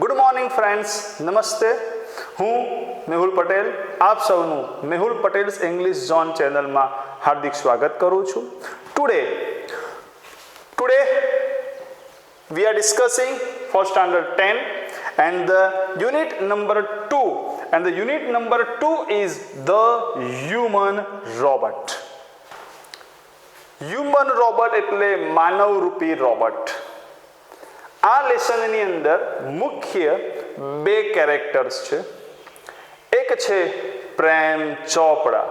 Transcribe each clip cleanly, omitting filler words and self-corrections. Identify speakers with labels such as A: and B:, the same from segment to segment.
A: Good morning friends, નમસ્તે. હું મેહુલ પટેલ આપ સૌનું મેહુલ પટેલ્સ ઇંગ્લિશ ઝોન ચેનલમાં હાર્દિક સ્વાગત કરું છું. Today we are discussing for standard 10 and the unit number 2, and the unit number 2 is the human robot. Human robot એટલે માનવ રૂપી રોબોટ. આ લેસનની અંદર મુખ્ય બે કેરેક્ટર્સ છે. એક છે પ્રેમ ચોપડા,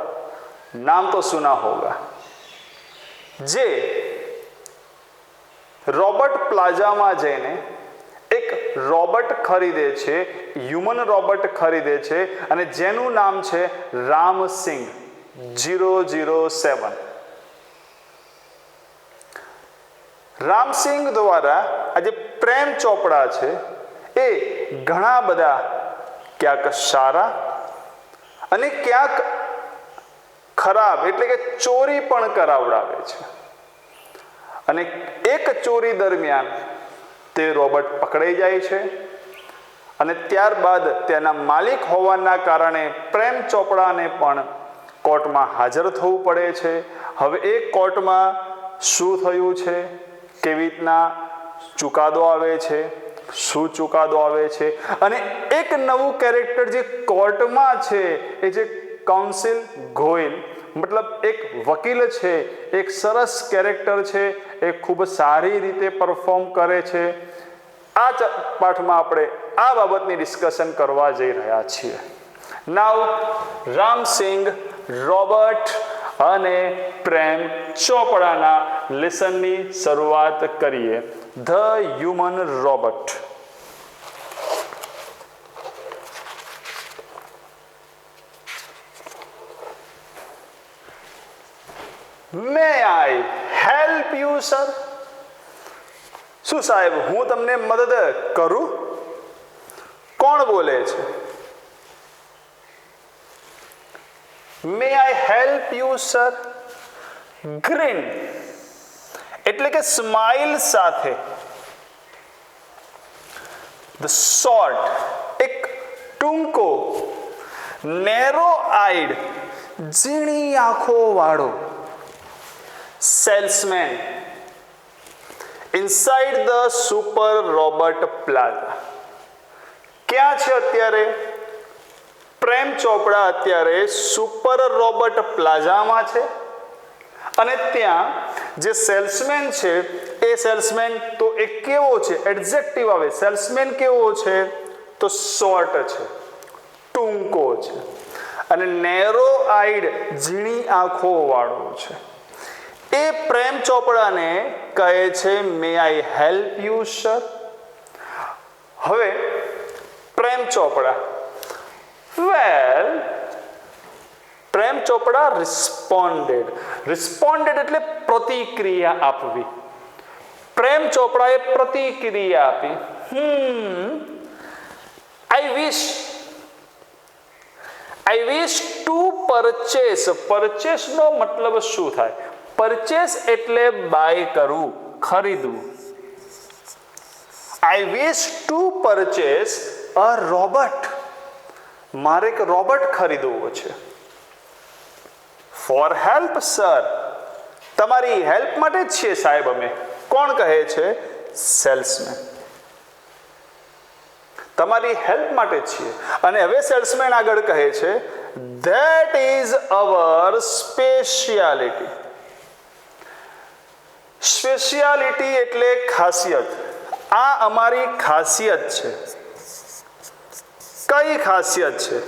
A: નામ તો સુના હોગા, જે રોબોટ પ્લાઝામાં જઈને એક રોબોટ ખરીદે છે, હ્યુમન રોબોટ ખરીદે છે, અને જેનું નામ છે રામસિંગ 007. રામસિંગ દ્વારા આ જે પ્રેમ ચોપડા છે એ ઘણા બધા ક્યાંક સારા અને ક્યાંક ખરાબ એટલે કે ચોરી પણ કરાવડાવે છે. અને એક ચોરી દરમિયાન તે રોબોટ પકડાઈ જાય છે અને ત્યારબાદ તેના માલિક હોવાના કારણે પ્રેમ ચોપડાને પણ કોર્ટમાં હાજર થવું પડે છે. હવે એ કોર્ટમાં શું થયું છે, કેવી રીતના ચુકાદો આવે છે, શું ચુકાદો આવે છે, અને એક નવું કેરેક્ટર જે કોર્ટમાં છે એ જે કાઉન્સિલ ગોયલ મતલબ એક વકીલ છે, એક સરસ કેરેક્ટર છે, એ ખૂબ સારી રીતે પરફોર્મ કરે છે. આ પાઠમાં આપણે આ બાબતની ડિસ્કશન કરવા જઈ રહ્યા છીએ. નાઉ રામસિંગ, રોબોટ અને પ્રેમ ચોપડાના લેસનની શરૂઆત કરીએ. The human robot. May I help you sir? શું સાહેબ, હું તમને મદદ કરું? કોણ બોલે છે? May I help you sir? Green એટલે કે સ્માઇલ સાથે. ધ શોર્ટ એક ટૂંકો, નેરો આઈડ ઝીણી આંખો વાળો salesman inside the super robot plaza. ક્યાં છે અત્યારે? પ્રેમ ચોપડા અત્યારે સુપર રોબોટ પ્લાઝામાં છે અને ત્યાં જે સેલ્સમેન છે એ સેલ્સમેન તો એ કેવો છે, એડજેક્ટિવ આવે, સેલ્સમેન કેવો છે તો શોર્ટ છે, ટૂંકો છે, અને નેરો આઈડ ઝીણી આંખો વાળો છે. એ પ્રેમ ચોપડાને કહે છે may I help you sir? હવે પ્રેમ ચોપડા, વેલ, પ્રેમ ચોપડા રિસ્પોન્ડેડ. રિસ્પોન્ડેડ એટલે પ્રતિક્રિયા આપવી. પ્રેમ ચોપડાએ પ્રતિક્રિયા આપી. I wish to purchase. Purchase નો મતલબ શું થાય? પરચેસ એટલે બાય કરવું, ખરીદવું. I wish to purchase a robot. મારે એક રોબોટ ખરીદવો છે. For help sir. તમારી હેલ્પ માટે જ છીએ સાહેબ અમે. કોણ કહે છે? સેલ્સમેન. તમારી હેલ્પ માટે જ છીએ. અને હવે સેલ્સમેન આગળ કહે છે that is our speciality. Speciality એટલે ખાસિયત. આ અમારી ખાસિયત છે. કઈ ખાસિયત છે?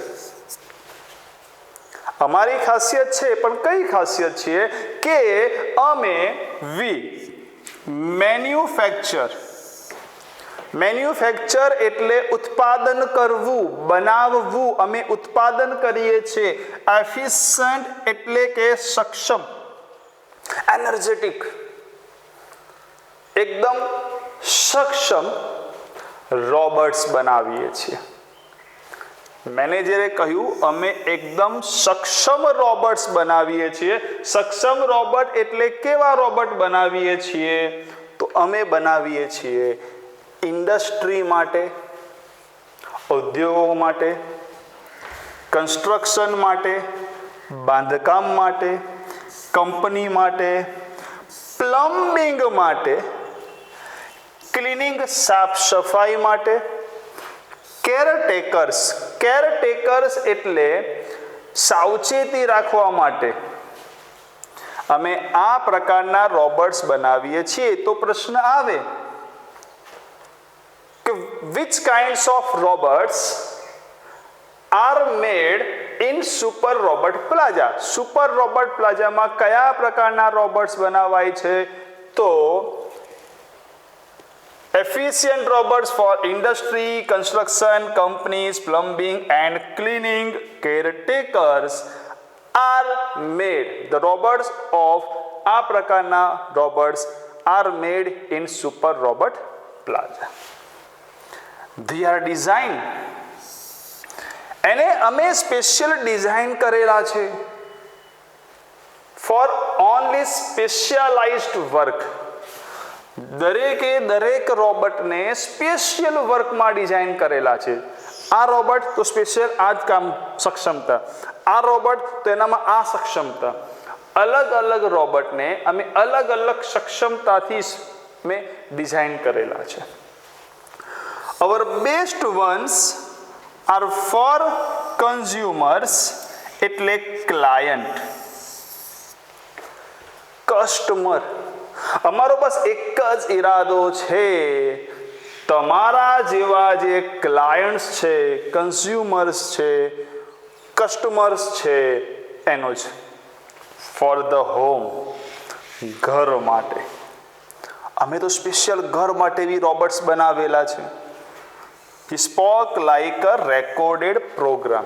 A: અમારી ખાસિયત છે, પણ કઈ ખાસિયત છે કે અમે મેન્યુફેક્ચર એટલે ઉત્પાદન કરવું, બનાવવું. અમે ઉત્પાદન કરીએ છીએ. એફિશિયન્ટ એટલે કે સક્ષમ, એનર્જેટિક, એકદમ સક્ષમ રોબોટ્સ બનાવીએ છીએ. મેનેજરે કહ્યું અમે એકદમ સક્ષમ રોબોટ્સ બનાવીએ છીએ. સક્ષમ રોબોટ એટલે કેવા રોબોટ બનાવીએ છીએ? તો અમે બનાવીએ છીએ ઇન્ડસ્ટ્રી માટે, ઉદ્યોગો માટે, કન્સ્ટ્રક્શન માટે, બાંધકામ માટે, કંપની માટે, પ્લમ્બિંગ માટે, ક્લિનિંગ સાફ સફાઈ માટે, કેરટેકર્સ એટલે સાવચેતી રાખવા માટે અમે આ પ્રકારના રોબોટ્સ બનાવીએ છીએ. તો પ્રશ્ન આવે કે which kinds of robots are made in Super Robot Plaza? Super robot પ્લાઝામાં કયા પ્રકારના રોબોટ્સ બનાવાય છે? તો efficient robots for industry, construction, companies, plumbing and cleaning, caretakers are made. The robots of આ પ્રકારના robots are made in Super Robot Plaza. They are designed. એને અમે સ્પેશિયલ ડિઝાઇન કરેલા છે ફોર ઓનલી સ્પેશિયલાઇઝ્ડ વર્ક. દરેક રોબોટને special વર્કમાં design કરેલા છે. આ રોબોટ તો સ્પેશિયલ આ જ કામ સક્ષમતા, આ રોબોટ તો એનામાં આ સક્ષમતા. અલગ અલગ રોબોટને અમે અલગ અલગ સક્ષમતાથી મેં ડિઝાઇન કરેલા છે. Our best ones are for consumers એટલે ક્લાયન્ટ, કસ્ટમર. અમારો બસ એક જ ઈરાદો છે, તમારા જેવા જે ક્લાયન્ટ્સ છે, કન્ઝ્યુમર્સ છે, કસ્ટમર્સ છે એનો જ. ફોર ધ હોમ, ઘર માટે. અમે તો સ્પેશિયલ ઘર માટે બી રોબોટ્સ બનાવેલા છે. He spoke like a recorded program.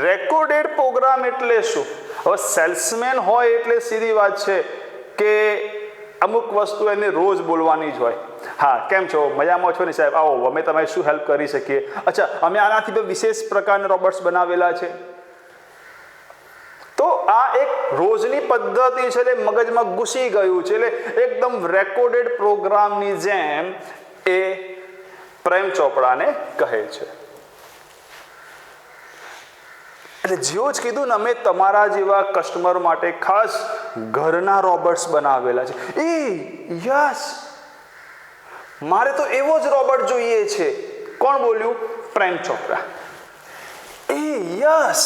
A: Recorded programme એટલે શું? હવે સેલ્સમેન હોય એટલે સીધી વાત છે કે અમુક વસ્તુ એને રોજ બોલવાની જ હોય. હા, કેમ છો, મજામાં છો ને સાહેબ, આવો અમે તમારી શું હેલ્પ કરી શકીએ? અચ્છા, અમે આનાથી વિશેષ પ્રકારના રોબોટ્સ બનાવેલા છે. તો આ એક રોજની પદ્ધતિ છે, એટલે મગજમાં ઘૂસી ગયું છે, એટલે એકદમ રેકોર્ડેડ પ્રોગ્રામની જેમ એ પ્રેમ ચોપડાને કહે છે. એટલે જેવું જ કીધું ને, અમે તમારા જેવા કસ્ટમર માટે ખાસ ઘરના રોબોટ્સ બનાવેલા છે. યસ, મારે તો એવો જ રોબોટ જોઈએ છે. કોણ બોલ્યું? પ્રેમ ચોપડા. Yes,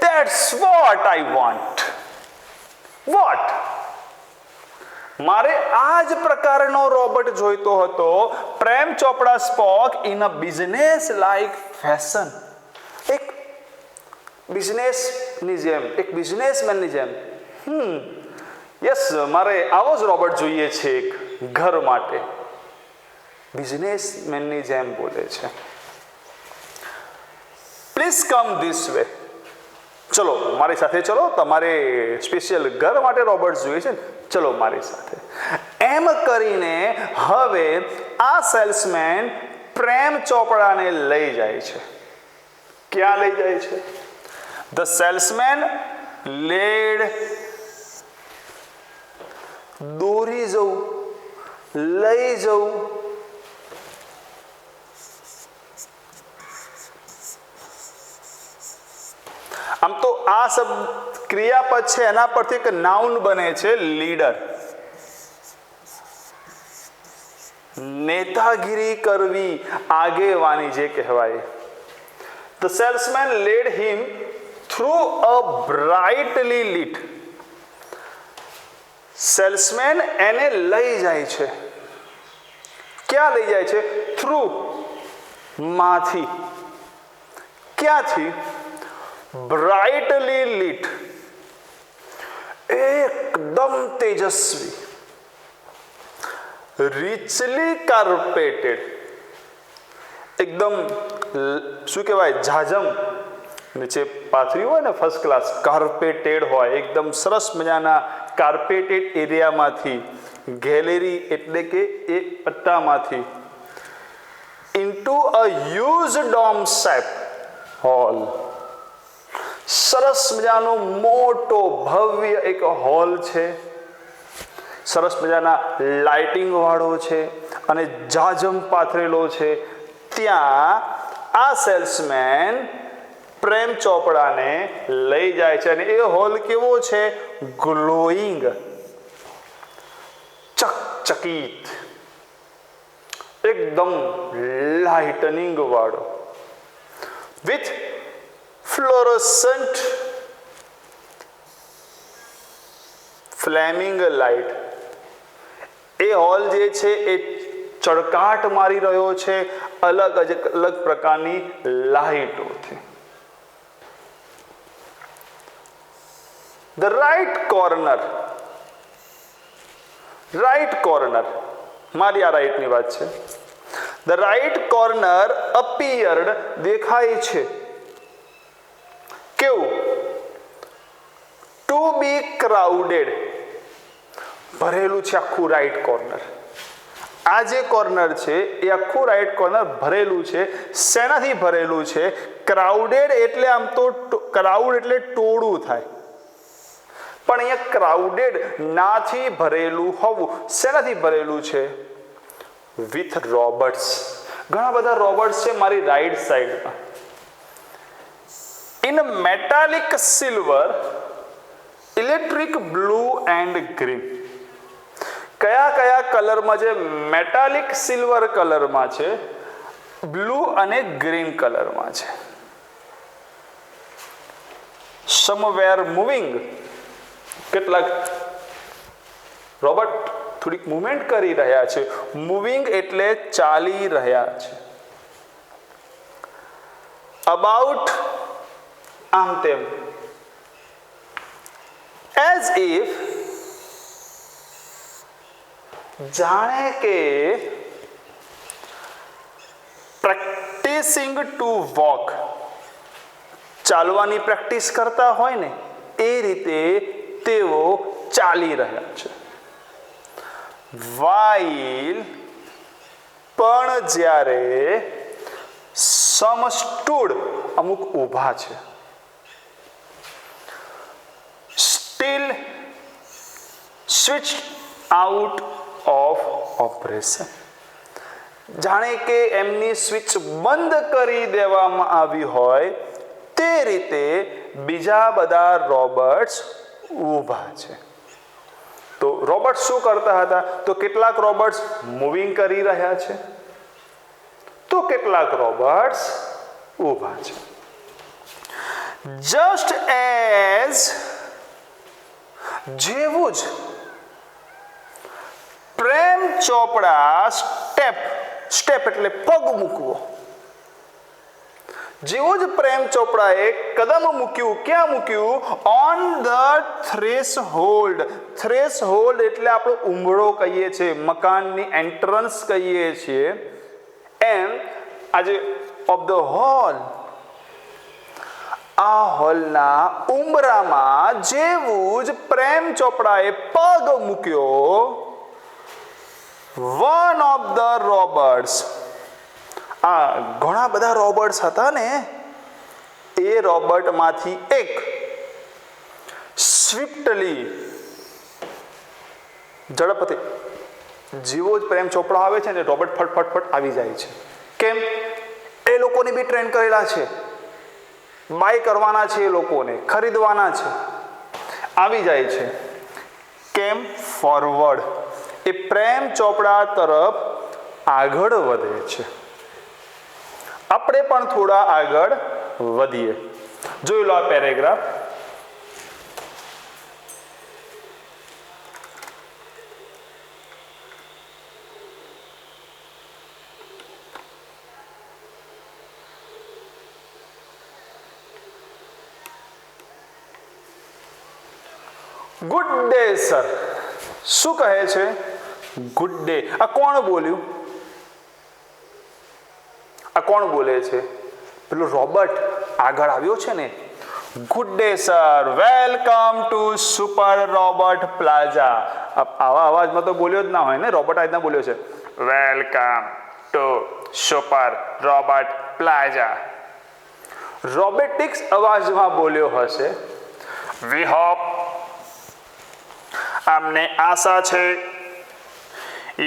A: that's what I want. What? મારે આ જ પ્રકારનો રોબોટ જોઈતો હતો. પ્રેમ ચોપડા spoke in a business like fashion. એક બિઝનેસની જેમ, એક બિઝનેસમેનની જેમ. યસ, મારે આવો જ રોબોટ જોઈએ છે એક ઘર માટે. બિઝનેસમેનની જેમ બોલે છે. Please come this way. ચલો મારી સાથે ચલો, તમારે સ્પેશિયલ ઘર માટે રોબોટ જોઈએ છે ને, ચલો મારી સાથે. એમ કરીને હવે આ સેલ્સમેન પ્રેમ ચોપડાને લઈ જાય છે. ક્યાં લઈ જાય છે? The salesman led દોરી જવું, લઈ જવું. આમ તો આ શબ્દ ક્રિયાપદ છે, એના પરથી એક નાઉન બને છે, લીડર. નેતાગીરી કરવી, આગેવાની જે કહેવાય. The salesman led him through a brightly lit. Salesman એને લઈ જાય છે. ક્યાં લઈ જાય છે? થ્રુ, માંથી. ક્યાંથી? બ્રાઇટલી લિટ, એકદમ તેજસ્વી. રિચલી કાર્પેટેડ, એકદમ શું કહેવાય, ઝાઝમ નીચે પાથરી હોય ને, ફર્સ્ટ ક્લાસ કાર્પેટેડ હોય, એકદમ સરસ મજાના કાર્પેટેડ એરિયામાંથી, ગેલેરી એટલે કે એ પટ્ટામાંથી, into a huge dome shape hall. સરસ મજાનો મોટો ભવ્ય એક હોલ છે, સરસ મજાના લાઇટિંગ વાળો છે અને જાજમ પાથરેલો છે. ત્યાં આ સેલ્સમેન પ્રેમ ચોપડાને લઈ જાય છે અને એ હોલ કેવો છે? ગ્લોઈંગ, ચકચકિત, એકદમ લાઇટનિંગ વાળો, વિથ ફ્લોરોસન્ટ ફ્લેમિંગ લાઇટ. એ હોલ જે છે એ ચળકાટ મારી રહ્યો છે અલગ અલગ પ્રકારની લાઇટોથી. ધ રાઈટ કોર્નર, મારી આ રાઈટની વાત છે. ધ રાઈટ કોર્નર અપિયર્ડ, દેખાય છે. કેવું? ટુ બી ક્રાઉડેડ, ભરેલું છે આખું રાઈટ કોર્નર. આ જે કોર્નર છે એ આખું રાઈટ કોર્નર ભરેલું છે. શેનાથી ભરેલું છે? ક્રાઉડેડ એટલે આમ તો ક્રાઉડ એટલે ટોળું થાય, પણ અહીંયા ક્રાઉડેડ નાથી ભરેલું હોવું. શેનાથી ભરેલું છે? With Roberts. ઘણા બધા રોબર્ટ્સ છે મારી રાઈટ સાઈડમાં. In metallic silver, electric blue and green. કયા કયા કલરમાં છે? મેટાલિક સિલ્વર કલરમાં છે, બ્લુ અને ગ્રીન કલરમાં છે. સમવેર મૂવિંગ, કેટલાક રોબોટ થોડીક મૂવમેન્ટ કરી રહ્યા છે. મૂવિંગ એટલે ચાલી રહ્યા છે. અબાઉટ, આમ તેમ. એઝ ઇફ, જાણે કે. પ્રેક્ટિસિંગ ટુ વોક, ચાલવાની પ્રેક્ટિસ કરતા હોય ને એ રીતે તેઓ ચાલી રહ્યા છે. વાઇલ, પણ જ્યારે. સમ સ્ટૂડ, અમુક ઊભા છે. Steel switch out of operation, જાણે કે એમની સ્વિચ બંધ કરી દેવામાં આવી હોય તે રીતે બીજા બધા રોબોટ્સ ઊભા છે. તો રોબોટ્સ શું કરતા હતા? તો કેટલાક રોબોટ્સ મૂવિંગ કરી રહ્યા છે, તો કેટલાક રોબોટ્સ ઊભા છે. જસ્ટ એઝ, જેવું જ પ્રેમ ચોપડા સ્ટેપ એટલે પગ મૂકવો. જેવું જ પ્રેમ ચોપડાએ કદમ મૂક્યું, ક્યાં મૂક્યું? On the threshold. થ્રેશહોલ્ડ એટલે આપણો ઉંબરો કહીએ છીએ, મકાનની એન્ટ્રન્સ કહીએ છીએ. એમ આજે ઓફ ધ હોલ, આ હોલના ઉંબરામાં જેવું જ પ્રેમ ચોપડાએ પગ મૂક્યો, વન ઓફ ધ રોબોટ્સ, આ ઘણા બધા રોબોટ્સ હતા ને, એ રોબોટમાંથી એક સ્વિફ્ટલી, ઝડપથી, જેવો જ પ્રેમ ચોપડા આવે છે ને રોબોટ ફટફટ આવી જાય છે. કેમ? એ લોકોને બી ટ્રેન કરેલા છે, બાય કરવાના છે, એ લોકોને ખરીદવાના છે, આવી જાય છે. કેમ? ફોરવર્ડ, એ પ્રેમ ચોપડા તરફ આગળ વધે છે. આપણે પણ થોડા આગળ વધીએ. જોઈ લો આ પેરેગ્રાફ. Good day sir. શું કહે છે? Good day. આ કોણ બોલ્યું? આ કોણ બોલે છે? પેલો રોબોટ આગળ આવ્યો છે ને. Good day sir, welcome to super robot plaza. આવા અવાજમાં તો બોલ્યો જ ના હોય ને, રોબોટ આ રીતના બોલ્યો છે, welcome to super robot plaza. Robotics અવાજમાં બોલ્યો હશે. વી હોપ, અમને આશા છે,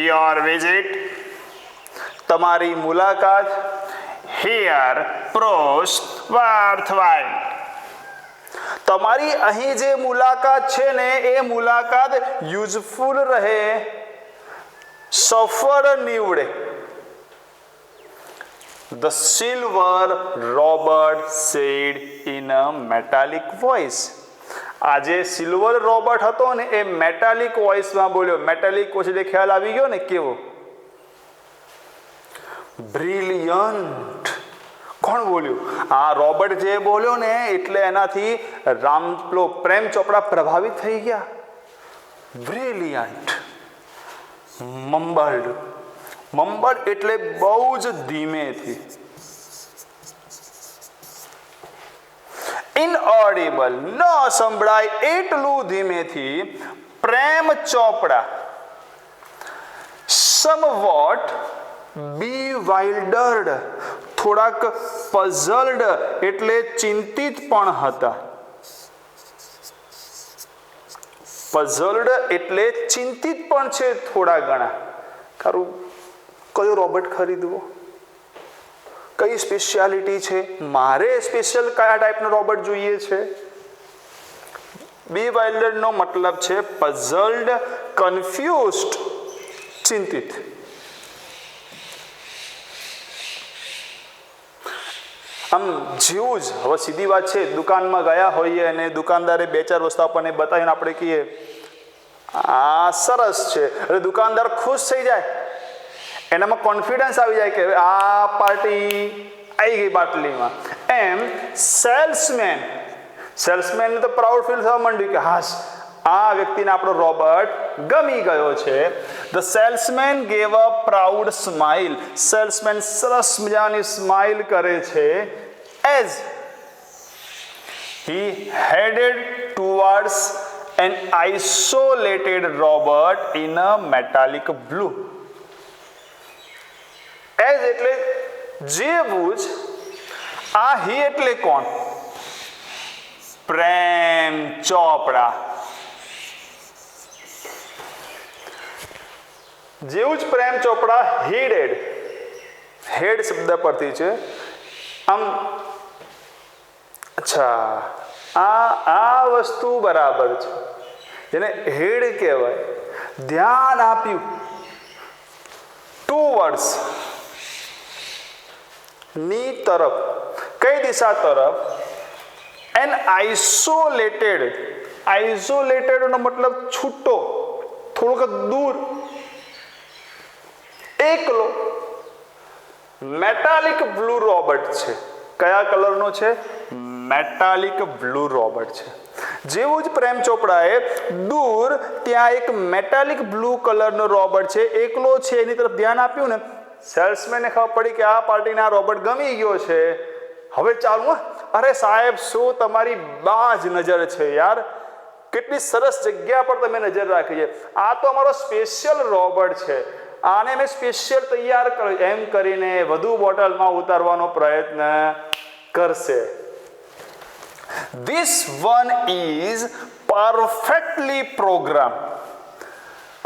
A: યોર વિઝિટ, તમારી મુલાકાત હિયર પ્રોસ્ટ વર્થવાઇલ. તમારી અહીં જે મુલાકાત છે ને એ મુલાકાત યુઝફુલ રહે, સફળ નીવડે. The silver Robert said in a metallic voice. આજે સિલ્વર રોબર્ટ હતો ને એ મેટાલિક વોઇસમાં બોલ્યો. મેટાલિક એટલે ખ્યાલ આવી ગયો ને કેવો? બ્રિલિયન્ટ. કોણ બોલ્યું? આ રોબર્ટ જે બોલ્યો ને એટલે એનાથી પ્રેમ ચોપડા પ્રભાવિત થઈ ગયા. બ્રિલિયન્ટ. મમ્બલ્ડ. મમ્બલ્ડ એટલે બહુ જ ધીમેથી. ઇનઓડિબલ, ન સંભળાય એટલું ધીમેથી. પ્રેમ ચોપડા સમવોટ bewildered, થોડાક પઝલ્ડ એટલે ચિંતિત પણ હતા. પઝલ્ડ એટલે ચિંતિત પણ છે થોડા ઘણા. ખરું કયો રોબોટ ખરીદવો, કઈ સ્પેશિયાલિટી છે, મારે સ્પેશિયલ કયા ટાઈપનો રોબોટ જોઈએ છે. bewildered નો મતલબ છે પઝલ્ડ, કન્ફ્યુઝડ, ચિંતિત. આમ જેવું જ હવે સીધી વાત છે, દુકાનમાં ગયા હોઈએ અને દુકાનદારે બે ચાર વસ્તુ આપણને બતાવીને આપણે કહીએ આ સરસ છે, એટલે દુકાનદાર ખુશ થઈ જાય, એનામાં કોન્ફિડન્સ આવી જાય કે આ પાર્ટી આવી ગઈ બાટલીમાં. એમ સેલ્સમેનને તો પ્રાઉડ ફીલ થવા માંડ્યું કે હાશ આ વ્યક્તિને આપણો રોબોટ ગમી ગયો છે. The salesman gave a proud smile. Salesman સરસ મજાની સ્માઇલ કરે છે. As he headed towards an isolated robot in a metallic blue. As એટલે જેવું જ. આ હી એટલે કોણ? પ્રેમ ચોપડા. જેવું જ પ્રેમ ચોપડા હેડેડ, હેડ શબ્દ પરથી છે. આમ અચ્છા આ વસ્તુ બરાબર છે, જેને હેડ કહેવાય. ધ્યાન આપ્યું. ટુવર્ડ્સ ની તરફ. કઈ દિશા તરફ? N isolated. આઇસોલેટેડ નો મતલબ છૂટો, થોડોક દૂર, એકલો. મેટાલિક બ્લુ રોબોટ છે. કયા કલરનો છે? મેટાલિક બ્લુ રોબોટ છે. જેવું જ પ્રેમ ચોપડાએ દૂર ત્યાં એક મેટાલિક બ્લુ કલરનો રોબોટ છે, એકલો છે, એની તરફ ધ્યાન આપ્યું ને સેલ્સમેનને ખબર પડી કે આ પાર્ટીને આ રોબોટ ગમી ગયો છે. હવે ચાલો, અરે સાહેબ શું તમારી બાજ નજર છે યાર, કેટલી સરસ જગ્યા પર તમે નજર રાખી છે. આ તો અમારો સ્પેશિયલ રોબોટ છે, આને મેં સ્પેશિયલ તૈયાર કર્યો. એમ કરીને વધુ બોટલમાં ઉતારવાનો પ્રયત્ન કરશે. This one is perfectly programmed.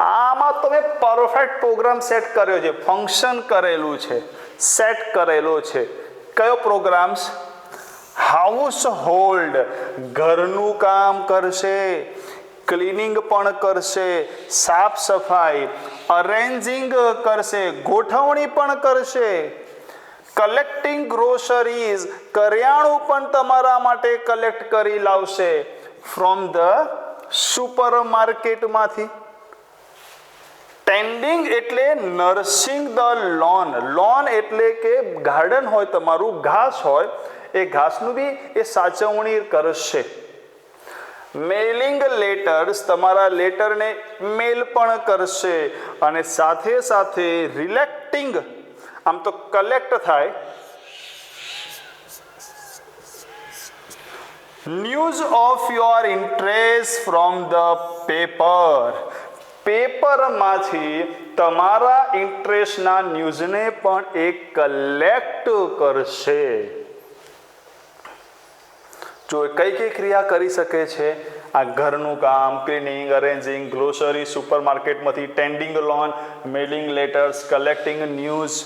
A: આમાં તમે પરફેક્ટ પ્રોગ્રામ સેટ કર્યો છે, ફંક્શન કરેલું છે, સેટ કરેલો છે. કયો પ્રોગ્રામ્સ? હાઉસ હોલ્ડ, ઘરનું કામ કરશે, ક્લિનિંગ પણ કરશે, સાફ સફાઈ, અરેન્જિંગ કરશે, ગોઠવણી પણ કરશે, કલેક્ટિંગ ગ્રોસરીઝ, કરિયાણું પણ તમારા માટે કલેક્ટ કરી લાવશે ફ્રોમ ધ સુપર માર્કેટમાંથી. ટેન્ડિંગ એટલે નર્સિંગ ધ લોન. લોન એટલે કે ગાર્ડન હોય તમારું, ઘાસ હોય, એ ઘાસનું બી એ સાચવણી કરશે. મેલિંગ લેટર્સ, તમારા લેટરને મેલ પણ કરશે, અને સાથે સાથે રિલેક્ટિંગ, આમ તો કલેક્ટ થાય, news of your interest from the paper. પેપરમાંથી તમારા ઇન્ટરેસ્ટના ન્યૂઝને પણ એ કલેક્ટ કરશે. જો કઈ કઈ ક્રિયા કરી શકે છે? આ ઘરનું કામ, ક્લિનિંગ, અરેન્જિંગ, ગ્રોસરી, સુપર માર્કેટમાંથી, tending lawn, mailing letters, collecting news.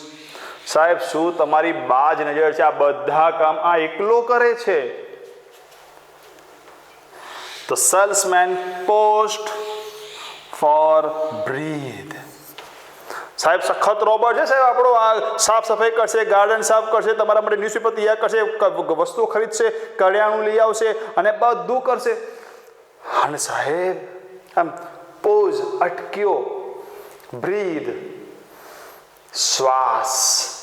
A: સાહેબ શું તમારી બાજ નજર છે? આ બધા કામ આ એકલો કરે છે. The salesman paused for breathe. સાહેબ સખત રોબોટ છે સાહેબ. આપણો આ સાફ સફાઈ કરશે, ગાર્ડન સાફ કરશે, તમારા માટે ન્યૂઝપેપર તૈયાર કરશે, વસ્તુઓ ખરીદશે, કરિયાણું લઈ આવશે અને બધું કરશે. અને સાહેબ આમ પોઝ, અટક્યો, બ્રીધ, શ્વાસ,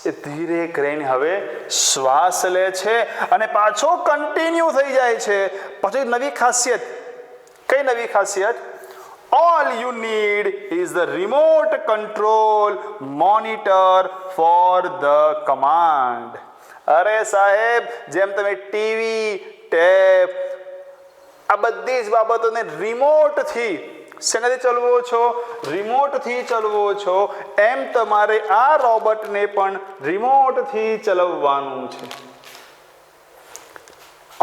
A: એ ધીરે કરીને હવે શ્વાસ લે છે અને પાછો કન્ટિન્યુ થઈ જાય છે. પછી નવી ખાસિયત. કઈ નવી ખાસિયત? All you need is the remote control monitor for the command. અરે સાહેબ, જેમ તમે ટીવી, ટેપ, આ બધી જ બાબતોને રિમોટથી, શેનાથી ચલાવો છો? રિમોટથી ચલાવો છો. એમ તમારે આ રોબોટને પણ રિમોટથી ચલાવવાનું છે.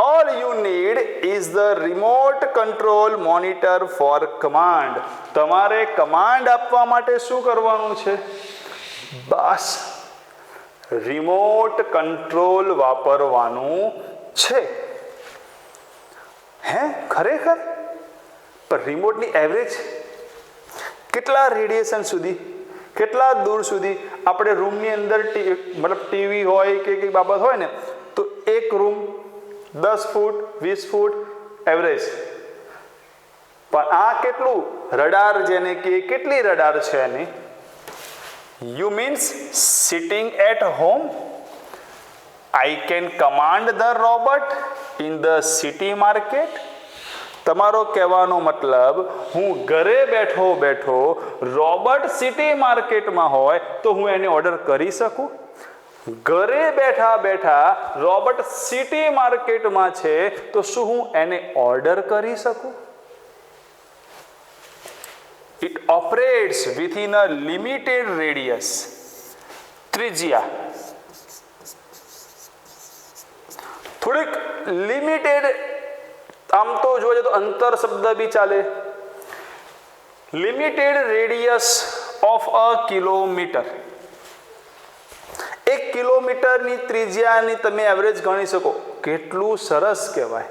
A: All you need is the remote control monitor for command. તમારે કમાન્ડ આપવા માટે શું કરવાનું છે? બસ રિમોટ કંટ્રોલ વાપરવાનું છે. હે ખરેખર? પણ રિમોટની એવરેજ કેટલા રેડિયેશન સુધી, કેટલા દૂર સુધી આપણે રૂમની અંદર મતલબ ટીવી હોય કે કંઈ બાબત હોય ને, તો એક રૂમ 10 ફૂટ 20 ફૂટ એવરેજ. પણ આ કેટલું રડાર, જેને કે કેટલી રડાર છે એની? You means sitting at home I can command the robot in the city market. તમારો કહેવાનો મતલબ, હું ઘરે બેઠો બેઠો રોબોટ સિટી માર્કેટમાં હોય તો હું એને ઓર્ડર કરી શકું? ઘરે બેઠા બેઠા રોબોટ સિટી માર્કેટમાં છે તો શું હું એને ઓર્ડર કરી શકું? It operates within a limited radius. ત્રિજ્યા થોડીક લિમિટેડ, આમ તો જોવા જાય તો અંતર શબ્દ બી ચાલે. Limited radius of a kilometre. 1 કિલોમીટરની ત્રિજ્યાની તમે એવરેજ ગણી શકો. કેટલું સરસ કહેવાય.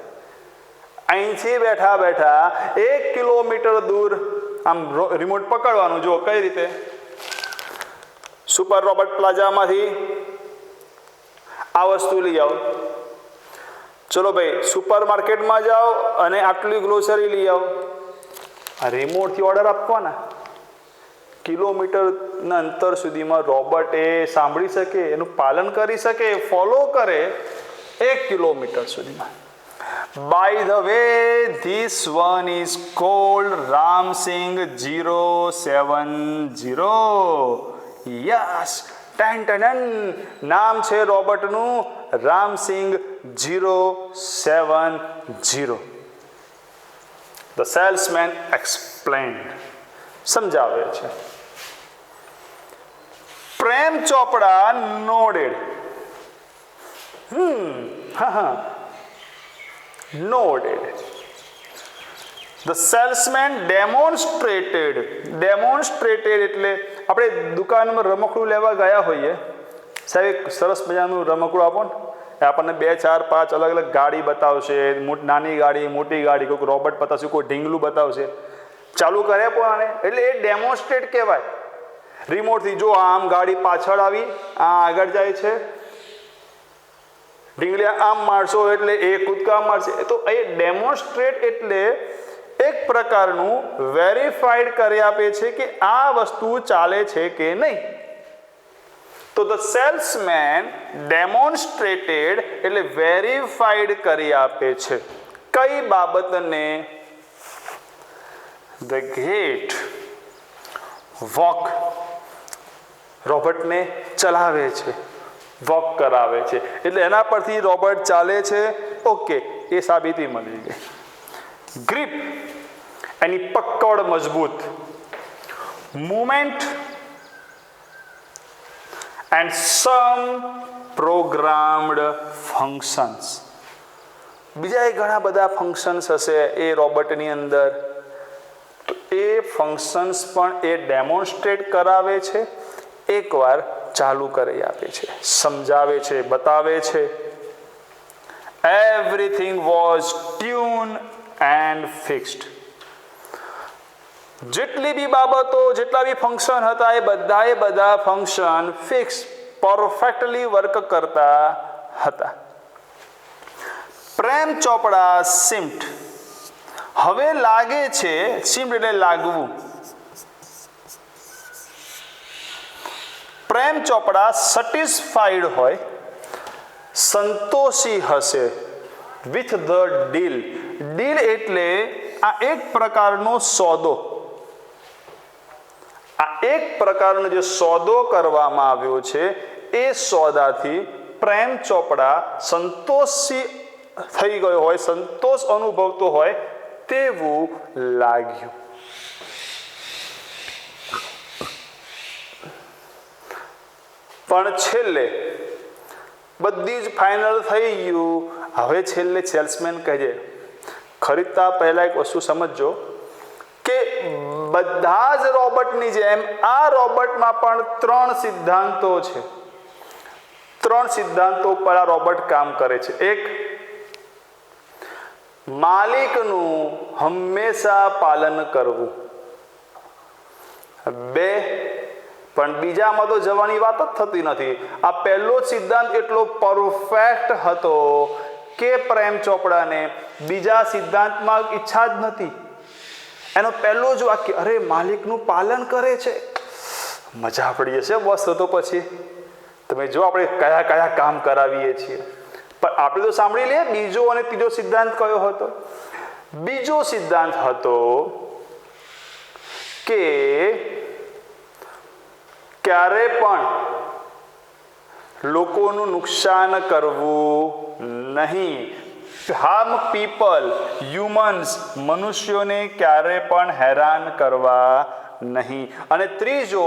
A: અહીંથી બેઠા બેઠા 1 કિલોમીટર દૂર આમ રિમોટ પકડવાનું. જો કઈ રીતે? સુપર રોબોટ પ્લાઝામાંથી આ વસ્તુ લઈ આવો. ચલો ભાઈ, સુપર માર્કેટમાં જાઓ અને આટલી ગ્રોસરી લઈ આવો. આ રિમોટથી ઓર્ડર આપવાના. કિલોમીટરના અંતર સુધીમાં રોબોટ એ સાંભળી શકે, એનું પાલન કરી શકે, ફોલો કરે 1 કિલોમીટર સુધીમાં. By the way, this one is called Ram Singh 070. Yes, નામ છે રોબોટનું રામસિંગ 070. The salesman explained. સમજાવે છે. Prem Chopra nodded. Nodded. The salesman demonstrated. Demonstrated એટલે આપણે દુકાનમાં રમકડું લેવા ગયા હોઈએ, સાહેબ એક સરસ મજાનું રમકડું આપો ને, આપણને 2 4 5 અલગ અલગ ગાડી બતાવશે, નાની ગાડી, મોટી ગાડી, કોઈક રોબોટ બતાવશે, કોઈ ઢીંગલું બતાવશે, ચાલુ કરે પણ, એટલે એ ડેમોન્સ્ટ્રેટ કહેવાય. રિમોટથી જો આમ ગાડી પાછળ આવી, આ આગળ જાય છે, ઢીંગલી આમ મારશો એટલે એ કૂદકા મારશે. તો એ ડેમોન્સ્ટ્રેટ એટલે એક પ્રકારનું વેરીફાઈડ કરી આપે છે કે આ વસ્તુ ચાલે છે કે નહીં. તો ધ સેલ્સમેન ડેમોન્સ્ટ્રેટેડ એટલે વેરીફાઈડ કરી આપે છે. કઈ બાબતને? The gate walk. રોબોટને ચલાવે છે, વોક કરાવે છે, એટલે એના પરથી રોબોટ ચાલે છે. ઓકે, એ સાબિતી મળી ગઈ. ગ્રીપ, એની પકડ મજબૂત. Movement and sum programmed functions. બીજા ઘણા બધા ફંક્શન્સ હશે એ રોબોટની અંદર, તો એ ફંક્શન્સ પણ એ ડેમોન્સ્ટ્રેટ કરાવે છે. એકવાર ચાલુ કરી આપે છે, સમજાવે છે, બતાવે છે. Everything was tune and fixed. જેટલી બી બાબતો, જેટલા બી ફંક્શન હતા એ બધા ફંક્શન ફિક્સ, પરફેક્ટલી વર્ક કરતા હતા. પ્રેમ ચોપડા સિમ્ડ. હવે લાગે છે, સિમ્ડ એટલે લાગવું. પ્રેમ ચોપડા સેટિસ્ફાઈડ હોય, સંતોષી હશે વિથ ધ ડીલ. ડીલ એટલે આ એક પ્રકારનો સોદો, આ એક પ્રકારનો જે સોદો કરવામાં આવ્યો છે એ સોદાથી પ્રેમ ચોપડા સંતોષી થઈ ગયો હોય, સંતોષ અનુભવતો હોય તેવું લાગ્યું. પણ છેલ્લે બધી જ ફાઇનલ થઈ ગયું. હવે છેલ્લે સેલ્સમેન કહે છે, ખરીદતા પહેલા એક વસ્તુ સમજજો કે બધા જ રોબોટની જેમ આ રોબોટમાં પણ 3 સિદ્ધાંતો છે. 3 સિદ્ધાંતો પર આ રોબોટ કામ કરે છે. એક, માલિકનું હંમેશા પાલન કરવું. 2, પણ બીજામાં તો જવાની વાત જ થતી નથી. આ પહેલો સિદ્ધાંત એટલો પરફેક્ટ હતો કે પ્રેમ ચોપડાને બીજા સિદ્ધાંતમાં ઈચ્છા જ નથી. એનો પહેલો જ વાક્ય, અરે માલિકનું પાલન કરે છે, મજા પડી જશે બસ. તો પછી તમે જો આપણે કયા કયા કામ કરાવીએ છીએ. પણ આપણે તો સાંભળી લઈએ બીજો અને ત્રીજો સિદ્ધાંત કયો હતો. બીજો સિદ્ધાંત હતો કે ક્યારે પણ લોકોનું નુકસાન કરવું નહીં. હાર્મ પીપલ, હ્યુમન્સ, મનુષ્યોને ક્યારે પણ હેરાન કરવા નહીં. અને ત્રીજો,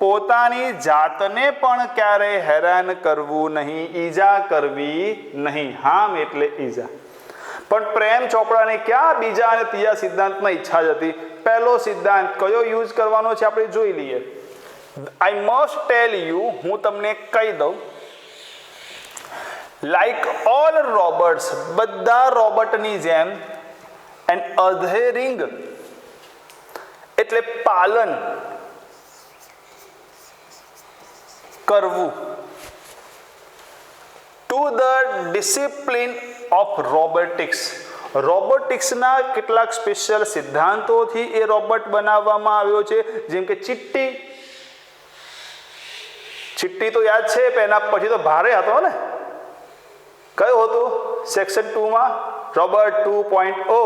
A: પોતાની જાતને પણ ક્યારે હેરાન કરવું નહીં, ઈજા કરવી નહીં. હાર્મ એટલે ઈજા. પણ પ્રેમ ચોપડાને ક્યાં બીજા અને ત્રીજા સિદ્ધાંતમાં ઈચ્છા જ હતી. પહેલો સિદ્ધાંત કયો યુઝ કરવાનો છે આપણે જોઈ લઈએ. આઈ મસ્ટ ટેલ યુ, હું તમને કહી દઉં, લાઈક ઓલ રોબોટ્સ, બધા રોબોટની જેમ, એન્ડ અધેરિંગ એટલે પાલન કરવું, to the discipline of robotics. રોબોટિક્સના કેટલાક સ્પેશિયલ સિદ્ધાંતોથી એ રોબોટ બનાવવામાં આવ્યો છે. જેમ કે ચિટ્ટી તો યાદ છે, એના પછી તો ભારે હતો ને. કયો હતું સેક્શન 2માં? રોબોટ 2.0.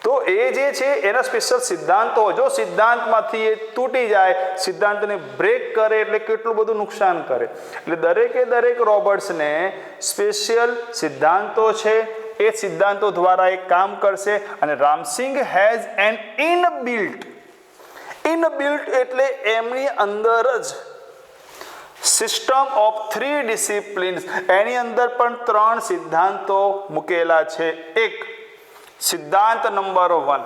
A: તો એ જે છે એના સ્પેશિયલ સિદ્ધાંતો, જો સિદ્ધાંતમાંથી એ તૂટી જાય, સિદ્ધાંતને બ્રેક કરે એટલે કેટલું બધું નુકસાન કરે. એટલે દરેક રોબોટ્સને સ્પેશિયલ સિદ્ધાંતો છે, એ સિદ્ધાંતો દ્વારા એ કામ કરશે. અને રામસિંગ હેઝ એન ઇનબિલ્ટ એટલે એમની અંદર જ સિસ્ટમ ઓફ 3 ડિસિપ્લિન્સ, એની અંદર પણ 3 સિદ્ધાંતો મૂકેલા છે. એક, સિદ્ધાંત number 1,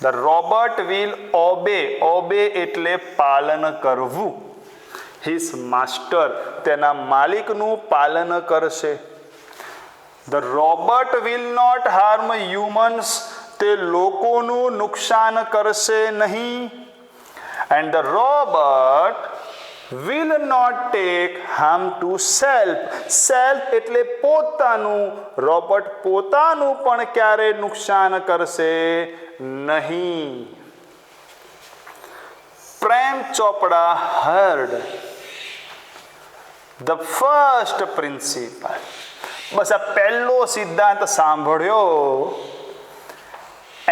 A: the robot will obey એટલે પાલન કરવું. હિઝ માસ્ટર, તેના માલિકનું પાલન કરશે. The robot will not harm humans, તે લોકોનું નુકસાન કરશે નહીં. And the robot will not take harm to self એટલે પોતાનું. રોબોટ પોતાનું પણ ક્યારે નુકસાન કરશે નહીં. પ્રેમ ચોપડા heard the first principle. બસ આ પહેલો સિદ્ધાંત સાંભળ્યો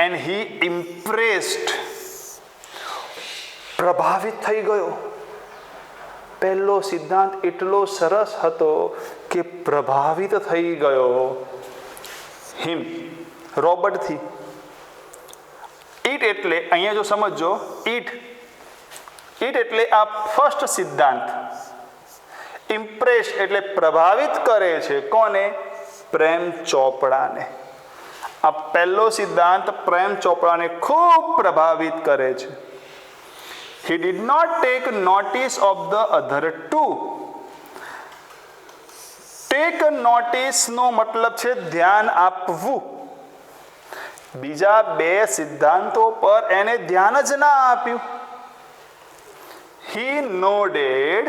A: and he impressed, પ્રભાવિત થઈ ગયો. પહેલો સિદ્ધાંત એટલો સરસ હતો કે પ્રભાવિત થઈ ગયો હિમ, રોબોટથી. ઈટ એટલે અહીંયા જો સમજો, ઈટ એટલે આ ફર્સ્ટ સિદ્ધાંત. ઇમ્પ્રેસ એટલે પ્રભાવિત કરે છે. કોને? પ્રેમ ચોપડાને. આ પહેલો સિદ્ધાંત પ્રેમ ચોપડાને ખૂબ પ્રભાવિત કરે છે. He did not take notice of the other two. Take notice નો મતલબ છે ધ્યાન આપવું. બીજા બે સિદ્ધાંતો પર એને ધ્યાન જ ના આપ્યું. He nodded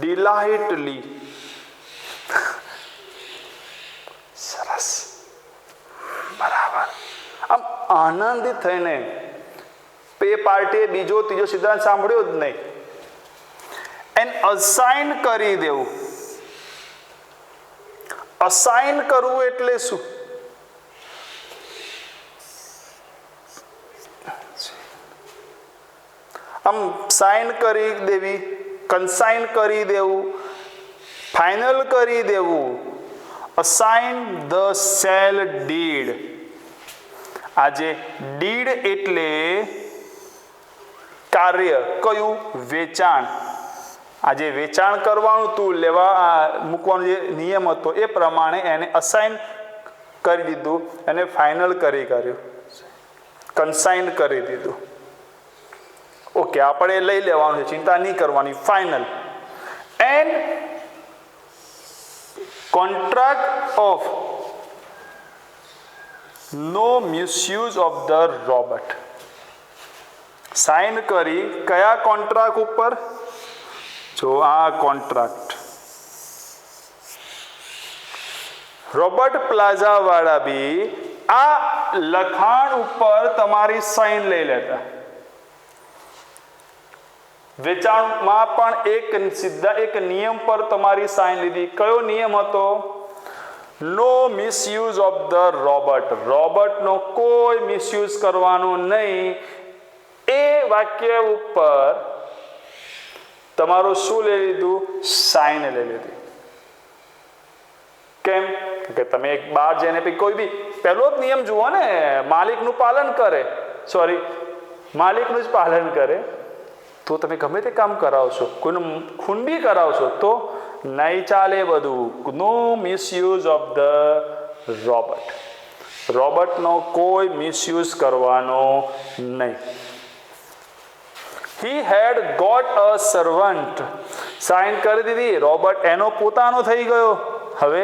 A: delightedly. સરસ, બરાબર. આમ આનંદિત થઈને પે પાર્ટીએ બીજો ત્રીજો સિદ્ધાંત સાંભળ્યો જ નહીં. એન્ડ અસાઇન કરી દેવું. અસાઇન કરવું એટલે શું? આમ સાઇન કરી દેવી, કન્સાઇન કરી દેવું, ફાઇનલ કરી દેવું. Assign the cell did. આજે ડીડ એટલે કાર્ય, કયું? વેચાણ. આજે વેચાણ કરવાનું તું લેવા મૂકવાનો જે નિયમ હતો એ પ્રમાણે એને અસાઇન કરી દીધું, એને ફાઇનલ કર્યું, કન્સાઇન કરી દીધું. ઓકે, આપણે લઈ લેવાનું છે, ચિંતા નહીં કરવાની. Final. And contract of no misuse of the robot. Sign કરી કયા કોન્ટ્રાક્ટ ઉપર? જો આ કોન્ટ્રાક્ટ રોબર્ટ પ્લાઝા વાળા બી આ લખાણ ઉપર તમારી સાઇન લઈ લેતા. વેચાણમાં પણ એક નિયમ પર તમારી સાઇન લીધી. કયો નિયમ હતો? નો મિસયુઝ ઓફ ધ રોબોટ. રોબોટનો કોઈ મિસયુઝ કરવાનો નહીં. એ વાક્ય ઉપર તમારું શું લઈ લીધું? સાઇન લઈ લીધી. કેમ કે તમે એક બાર જઈને કોઈ બી પહેલો જ નિયમ જુઓ ને, માલિકનું પાલન કરે, માલિકનું જ પાલન કરે તો તમે ગમે તે કામ કરાવશો, કોઈનું ખૂન બી કરાવશો તો નહીં ચાલે બધું. No misuse of the robot. રોબોટનો કોઈ મિસયુઝ કરવાનો નહીં. He had got a servant. Sign કરી દીધી. રોબોટ એનો પોતાનો થઈ ગયો. હવે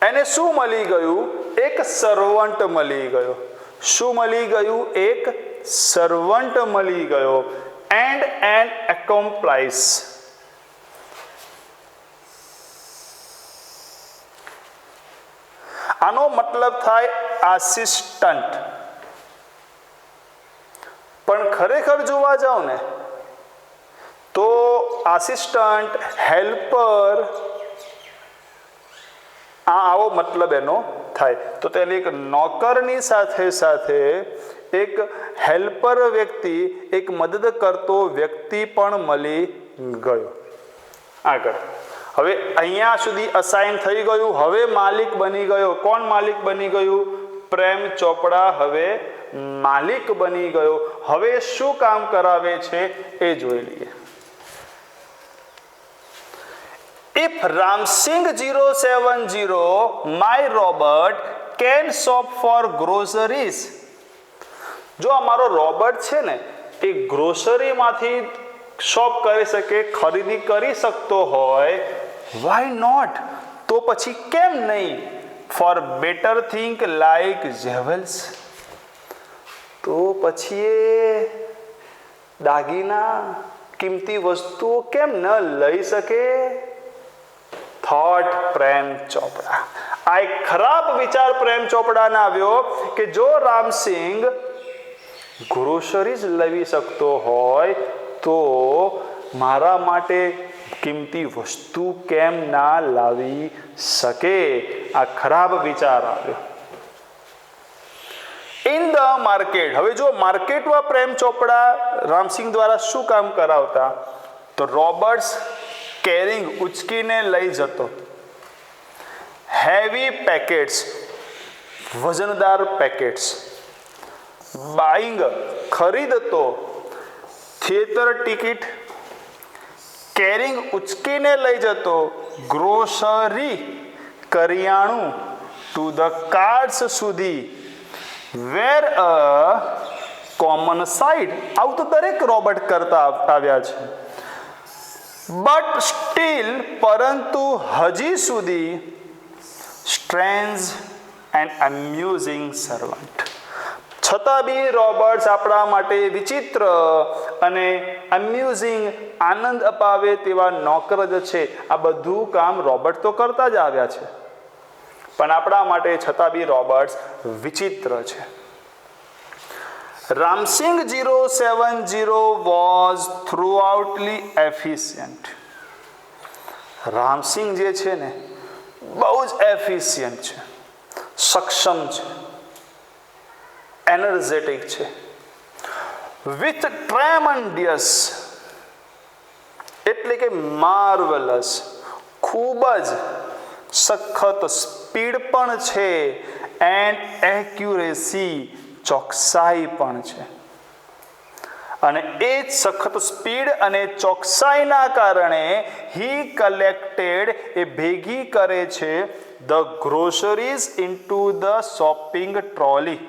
A: એને શું મળી ગયું? એક સર્વન્ટ મળી ગયો. શું મળી ગયું? એક સર્વન્ટ મળી ગયો. And an accomplice. આનો મતલબ થાય આસિસ્ટન્ટ. પણ ખરેખર જોવા જાવ ને તો આસિસ્ટન્ટ, હેલ્પર, આવો મતલબ એનો થાય. તો તેને એક નોકરની સાથે સાથે એક હેલ્પર વ્યક્તિ, એક મદદ કરતો વ્યક્તિ પણ મળી ગયો. આગળ હવે અહીંયા સુધી અસાઇન થઈ ગયું. હવે માલિક બની ગયો. કોણ માલિક બની ગયું? પ્રેમ ચોપડા હવે માલિક બની ગયો. હવે શું કામ કરાવે છે એ જોઈ લઈએ. If Ramsing 070 my robot can shop for groceries. જો અમારો રોબોટ છે ને એ ગ્રોસરીમાંથી શોપ કરી શકે, ખરીદી કરી શકતો હોય, why not? તો પછી કેમ નહીં? For better thing like jewels. તો પછી એ દાગીના, કિંમતી વસ્તુઓ કેમ ન લઈ શકે? થોટ પ્રેમ ચોપડા. આ એક ખરાબ વિચાર પ્રેમ ચોપડાને આવ્યો કે જો રામસિંગ ગ્રોસરીઝ લઈ શકતો હોય તો મારા માટે કિંમતી વસ્તુ કેમ ના લાવી શકે? આ ખરાબ વિચાર આવ્યો. In the market. હવે જો માર્કેટમાં પ્રેમ ચોપડા રામસિંગ દ્વારા શું કામ કરાવતા? તો રોબર્ટ્સ કેરિંગ, ઉચકીને લઈ જતો. હેવી પેકેટ્સ, વજનદાર પેકેટ્સ. બાઇંગ, ખરીદતો. Theatre ticket. કેરિંગ, ઉચકીને લઈ જતો. ગ્રોસરી, કરિયાણું. ટુ ધ કાર્ડ્સ સુધી. વેર અ કોમન સાઇડ, આવું તો દરેક રોબોટ કરતા આવ્યા છે. બટ સ્ટીલ, પરંતુ હજી સુધી સ્ટ્રેન્જ એન્ડ એમ્યુઝિંગ સર્વન્ટ, છતાં બી રોબોટ્સ આપણા માટે વિચિત્ર અને એમ્યુઝિંગ, આનંદ અપાવે તેવા નોકર જ છે. આ બધું કામ રોબોટ તો કરતા જ આવ્યા છે, પણ આપણા માટે છતાં બી રોબોટ્સ વિચિત્ર છે. Ramsingh 070 was thoroughly efficient. Ramsingh જે છે ને બહુ જ એફિશિયન્ટ છે, સક્ષમ છે, એનર્જેટિક છે. વિથ ટ્રેમન્ડિયસ એટલે કે માર્વેલસ, ખૂબ જ સખત સ્પીડ પણ છે, એન્ડ એક્યુરેસી, ચોકસાઈ પણ છે. અને એ જ સખત સ્પીડ અને ચોકસાઈના કારણે હી કલેક્ટેડ, એ ભેગી કરે છે, the groceries into the shopping trolley.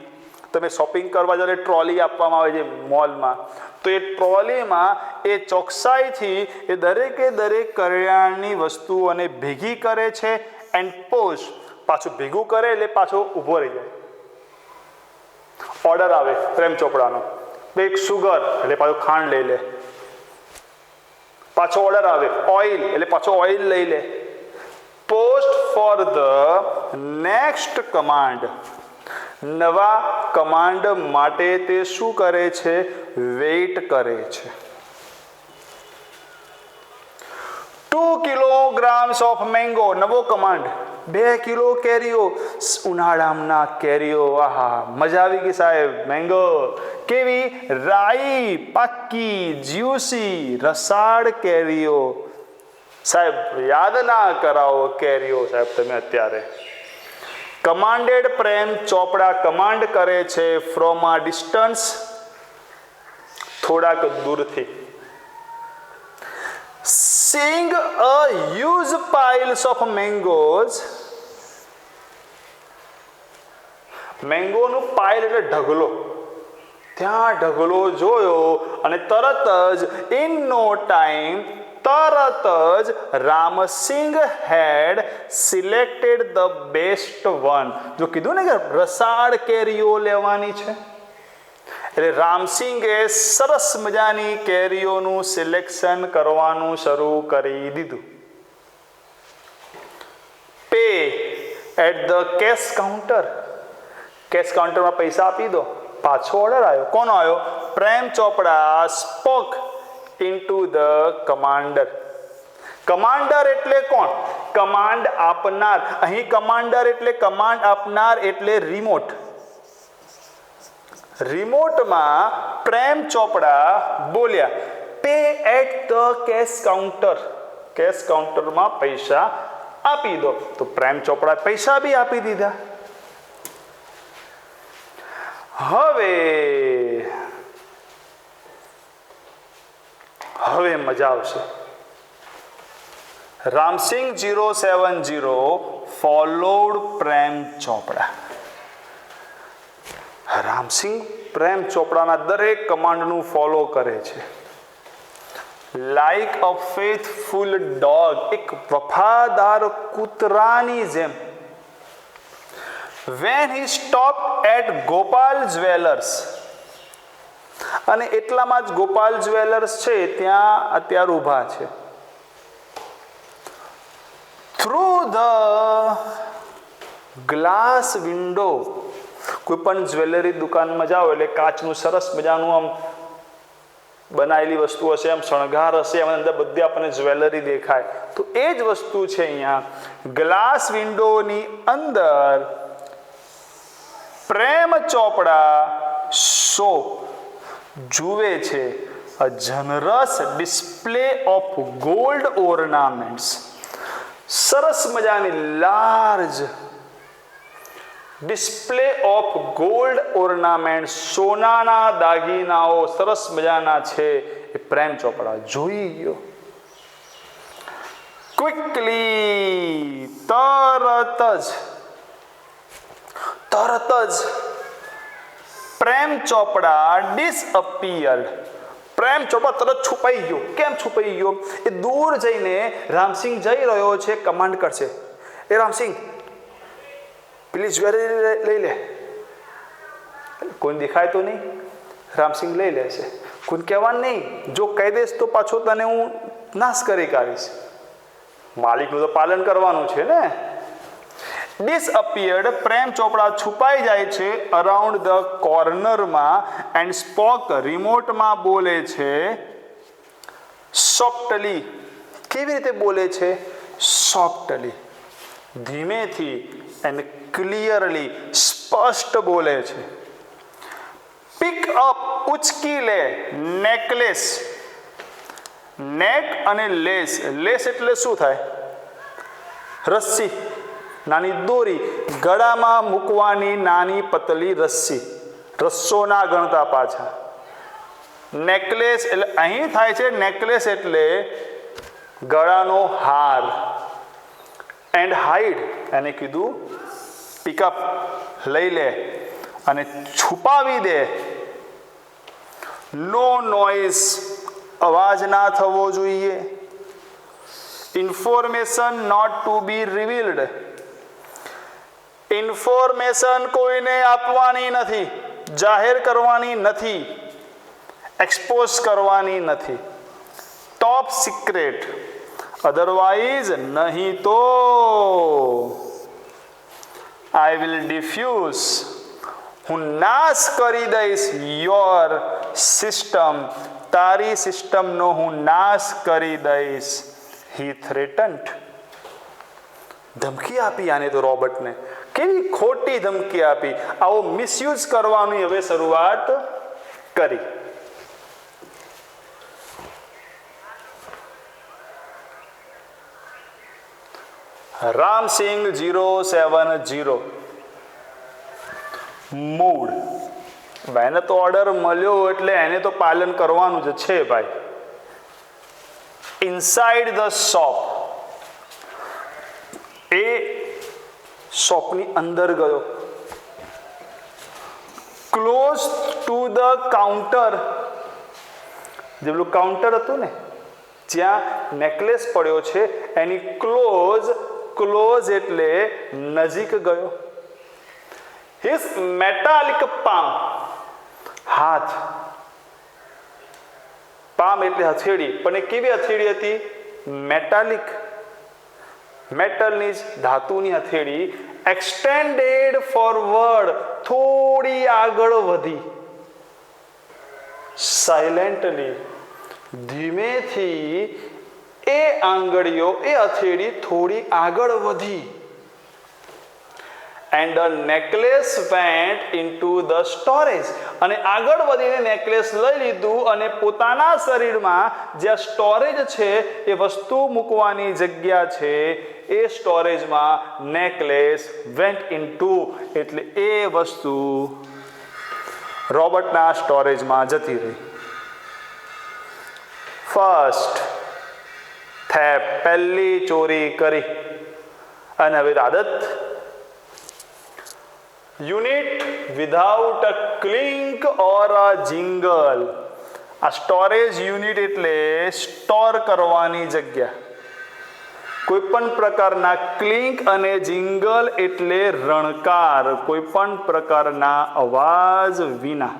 A: તમે શોપિંગ કરવા જ્યારે ટ્રોલી આપવામાં આવે છે મોલમાં, તો એ ટ્રોલીમાં એ ચોકસાઈથી એ દરેકે દરેક કરિયાણાની વસ્તુઓને ભેગી કરે છે. એન્ડ પોસ્ટ, પાછું ભેગું કરે એટલે પાછો ઊભો રહી જાય. ઓર્ડર આવે પ્રેમ ચોપડાનો, એક સુગર એટલે પાછું ખાંડ લઈ લે, પાછો ઓર્ડર આવે ઓઇલ એટલે પાછો ઓઇલ લઈ લે. Post for the next command, નવા કમાન્ડ માટે તે શું કરે છે? વેઇટ કરે છે. 2 kilograms ઓફ મેંગો, નવો કમાન્ડ. 2 કિલો કેરીઓ, ઉનાળાના કેરીઓ, આહા મજા આવી ગઈ સાહેબ. મેંગો કેવી? રાઈ, પાકી, જ્યુસી, રસાળ કેરીઓ. સાહેબ યાદ ના કરાવો કેરીઓ સાહેબ તમે અત્યારે. કમાન્ડેડ પ્રેમ ચોપડા કમાન્ડ કરે છે ફ્રોમ અ ડિસ્ટન્સ, થોડાક દૂરથી. Seeing a huge piles of mangoes, મેંગોનું પાઇલ એટલે ઢગલો, ત્યાં ઢગલો જોયો અને તરત જ ઇન નો ટાઈમ, તરત જ રામસિંગ હેડ સિલેક્ટેડ ધ બેસ્ટ વન. જો કીધું ને કે રસાળ કેરીઓ લેવાની છે, એટલે રામસિંગે સરસ મજાની કેરીઓનું સિલેક્શન કરવાનું શરૂ કરી દીધું. Pay at the cash counter, cash કાઉન્ટરમાં પૈસા આપી દો. પાછો ઓર્ડર આવ્યો. કોનો આવ્યો? પ્રેમ ચોપડા spoke into the commander. Commander એટલે કોણ? કમાન્ડ આપનાર. અહીં કમાન્ડર એટલે કમાન્ડ આપનાર એટલે રિમોટ. રિમોટમાં પ્રેમ ચોપડા બોલ્યા pay at the cash counter, cash કાઉન્ટરમાં પૈસા આપી દો. તો પ્રેમ ચોપડા પૈસા બી આપી દીધા. હવે મજા આવશે. રામસિંગ 070 ફોલોડ પ્રેમ ચોપડા. રામસિંગ પ્રેમ ચોપડાના દરેક કમાન્ડનું ફોલો કરે છે. લાઈક અ ફેથફુલ ડોગ, એક વફાદાર કૂતરાની જેમ. When he stop at Gopal jewellers, અને એટલામાં જ ગોપાલ જ્વેલર્સ છે ત્યાં અત્યારે ઊભા છે. થ્રુ ધ ગ્લાસ વિન્ડો, કોઈ પણ જ્વેલરી દુકાનમાં જાઓ એટલે કાચનું સરસ મજાનું આમ બનાવેલી વસ્તુ હશે, આમ શણગાર હશે, એમાં અંદર બધી આપણને જ્વેલરી દેખાય. તો એ જ વસ્તુ છે અહીંયા. ગ્લાસ વિન્ડોની અંદર પ્રેમ ચોપડા શો જુએ છે a generous display of gold ornaments. સરસ મજાની large display of gold ornament, સોનાના દાગીનાઓ સરસ મજાના છે. એ પ્રેમ ચોપડા જોઈ ગયો. ક્વિકલી, તરત જ પ્રેમ ચોપડા ડિસઅપિયર્ડ. પ્રેમ ચોપડા તરત છુપાઈ ગયો. કેમ છુપાઈ ગયો? એ દૂર જઈને રામસિંહ જઈ રહ્યો છે, કમાન્ડ કરશે, એ રામસિંહ પેલી જ્વેલરી લઈ લે. કોઈ દેખાય તો નહીં, રામસિંહ લઈ લે છે. કોઈ કહેવાનું નહીં, જો કહી દઈશ તો પાછો તને હું નાશ કરી કાઢીશ. માલિકનું તો પાલન કરવાનું છે ને. ડિસઅપિયર્ડ, પ્રેમ ચોપડા છુપાઈ જાય છે અરાઉન્ડ ધ કોર્નરમાં એન્ડ સ્પોક, રિમોટમાં બોલે છે સોફ્ટલી. કેવી રીતે બોલે છે? સોફ્ટલી, ધીમેથી એન્ડ ક્લિયરલી, સ્પષ્ટ બોલે છે. પિક અપ, ઉચકી લે, નેકલેસ. નેક અને લેસ. લેસ એટલે શું થાય? રસ્સી, નાની દોરી, ગળામાં મૂકવાની નાની પતલી રસ્સી. રસ્સો ના ગણતા પાછા. નેકલેસ એટલે અહીં થાય છે નેકલેસ એટલે ગળાનો હાર. એન્ડ હાઈડ, એને કીધું પિકઅપ, લઈ લે અને છુપાવી દે. નો નોઇઝ, અવાજ ના થવો જોઈએ. Information not to be revealed, information કોઈને આપવાની નથી, જાહેર કરવાની નથી, એક્સપોઝ કરવાની નથી. ટોપ સિક્રેટ, અધરવાઇઝ નહીં તો આઈ વિલ ડિફ્યુઝ, હું નાશ કરી દઈશ યોર સિસ્ટમ, તારી સિસ્ટમનો હું નાશ કરી દઈશ. હી થ્રેટન્ડ, ધમકી આપી આને તો રોબર્ટને. કેવી ખોટી ધમકી આપી. આવો મિસયુઝ કરવાની હવે શરૂઆત કરી. રામસિંહ 070 મૂડ. એને તો ઓર્ડર મળ્યો એટલે એને તો પાલન કરવાનું જ છે ભાઈ. ઇનસાઇડ ધ શોપ, એ શોપની અંદર ગયો. ક્લોઝ ટુ ધ કાઉન્ટર, જે પેલું કાઉન્ટર હતું ને જ્યાં નેકલેસ પડ્યો છે એની ક્લોઝ, ક્લોઝ એટલે નજીક ગયો. હિઝ મેટાલિક પામ, હાથ. પામ એટલે હથેળી, પણ એ કેવી હથેળી હતી? મેટાલિક, મેટલની જ ધાતુની હથેળી. એક્સટેન્ડેડ ફોરવર્ડ, થોડી આગળ વધી. સાયલેન્ટલી, ધીમેથી એ આંગળીઓ, એ હથેળી થોડી આગળ વધી. And the necklace vent into the storage, અને આગળ વધીને નેકલેસ લઈ લીધું અને પોતાના શરીરમાં જ્યાં સ્ટોરેજ છે, એ વસ્તુ મૂકવાની જગ્યા છે, એ સ્ટોરેજમાં નેકલેસ વેન્ટ ઇનટુ, એટલે એ વસ્તુ રોબર્ટના સ્ટોરેજમાં જતી રહી. ફર્સ્ટ થેપ, પહેલી ચોરી કરી. અને હવે આદત, unit without a clink or a jingle. આ સ્ટોરેજ યુનિટ એટલે સ્ટોર કરવાની જગ્યા. કોઈ પણ પ્રકારના ક્લિંક અને જિંગલ એટલે રણકાર, કોઈ પણ પ્રકારના અવાજ વિના.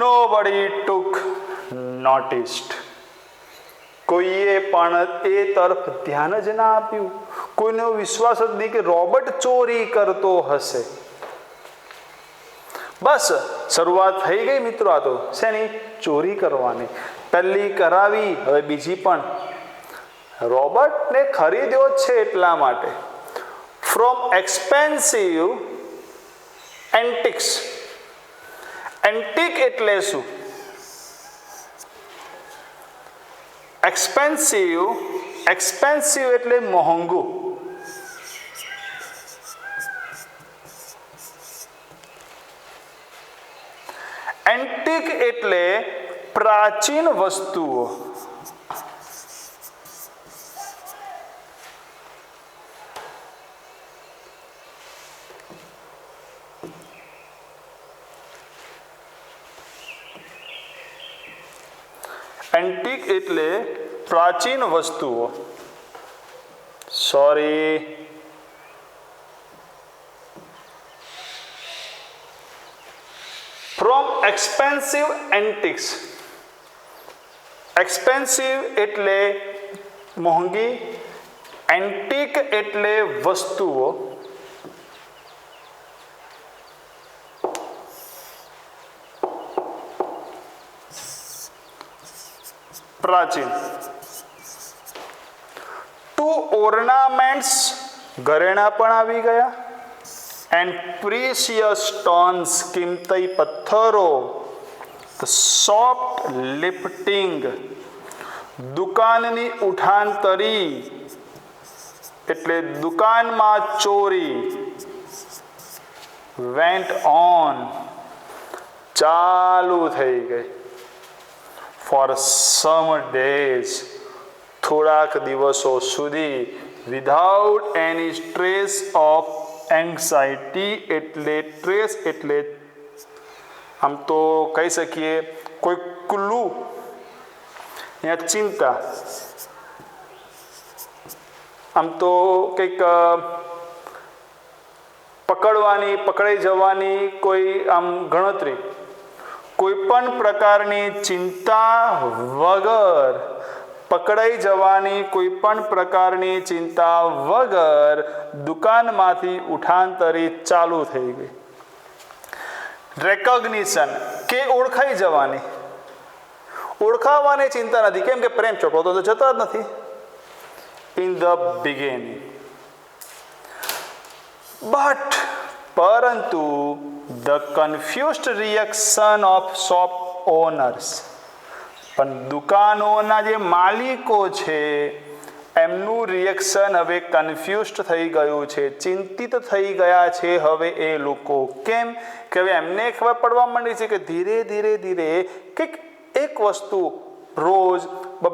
A: Nobody took noticed, કોઈએ પણ એ તરફ ધ્યાન જ ના આપ્યું. કોઈનો વિશ્વાસ જ નહીં કે રોબર્ટ ચોરી કરતો હશે. બસ શરૂઆત થઈ ગઈ મિત્રો. આ તો શેની? ચોરી કરવાની. પહેલી કરાવી, હવે બીજી પણ. રોબર્ટને ખરીદ્યો છે એટલા માટે. From expensive antics. એન્ટિક એટલે શું? એક્સપેન્સિવ, એક્સપેન્સિવ એટલે મોંઘું. એન્ટિક એટલે પ્રાચીન વસ્તુઓ. એન્ટિક એટલે પ્રાચીન વસ્તુઓ. Sorry, from expensive antiques. Expensive એટલે મોંઘી, એન્ટિક એટલે વસ્તુઓ. પ્રાચીન. ટુ ઓર્નામેન્ટ્સ ઘરેણા પણ આવી ગયા. એન્ડ પ્રીસિયસ સ્ટોન્સ કિંમતી પથ્થરો. સોફ્ટ લિફ્ટિંગ દુકાનની ઉઠાંતરી એટલે દુકાનમાં ચોરી. વેન્ટ ઓન ચાલુ થઈ ગઈ. ફોર સમ ડેઝ થોડાક દિવસો સુધી. Without any stress of anxiety એટલે ટ્રેસ એટલે આમ તો કહી શકીએ કોઈ ક્લુ યા ચિંતા. આમ તો કંઈક પકડાઈ જવાની કોઈ આમ ગણતરી, કોઈ પણ પ્રકારની ચિંતા વગર, પકડાઈ જવાની કોઈ પણ પ્રકારની ચિંતા વગર દુકાનમાંથી ઉઠાંતરી ચાલુ થઈ ગઈ. રેકોગ્નિશન કે ઓળખાઈ જવાની. ઓળખાવાની ચિંતા નથી, કેમ કે પ્રેમ ચોપડો તો જતા જ નથી. ઇન ધ બિગિનિંગ બટ પરંતુ the confused reaction of shop owners, પણ દુકાનોના જે માલિકો છે એમનું રિએક્શન હવે કન્ફ્યુઝડ થઈ ગયું છે, ચિંતિત થઈ ગયા છે હવે એ લોકો. કેમ કે હવે એમને ખબર પડવા માંડી છે કે ધીરે ધીરે કંઈક એક વસ્તુ રોજ,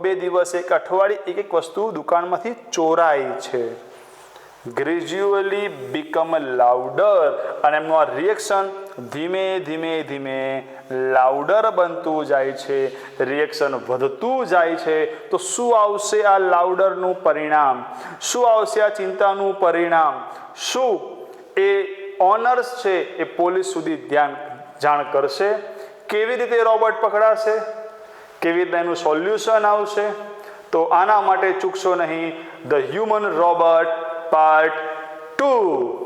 A: બે દિવસ, એક અઠવાડિયે એક વસ્તુ દુકાનમાંથી ચોરાય છે. ગ્રેજ્યુઅલી બીકમ લાઉડર, અને એમનું આ રિએક્શન ધીમે ધીમે લાઉડર બનતું જાય છે, રિએક્શન વધતું જાય છે. તો શું આવશે આ લાઉડરનું પરિણામ? શું આવશે આ ચિંતાનું પરિણામ? શું એ ઓનર્સ છે એ પોલીસ સુધી જાણ કરશે? કેવી રીતે રોબોટ પકડાશે? કેવી રીતે એનું સોલ્યુશન આવશે? તો આના માટે ચૂકશો નહીં ધ હ્યુમન રોબોટ પાર્ટ 2.